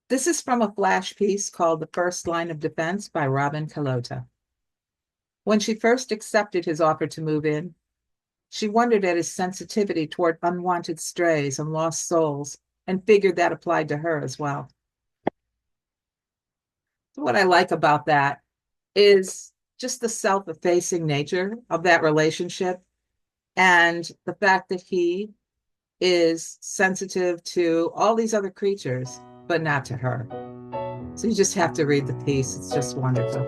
This is from a flash piece called The First Line of Defense by Robin Kalota. When she first accepted his offer to move in, she wondered at his sensitivity toward unwanted strays and lost souls and figured that applied to her as well. What I like about that is just the self-effacing nature of that relationship and the fact that he is sensitive to all these other creatures, but not to her. So you just have to read the piece. It's just wonderful.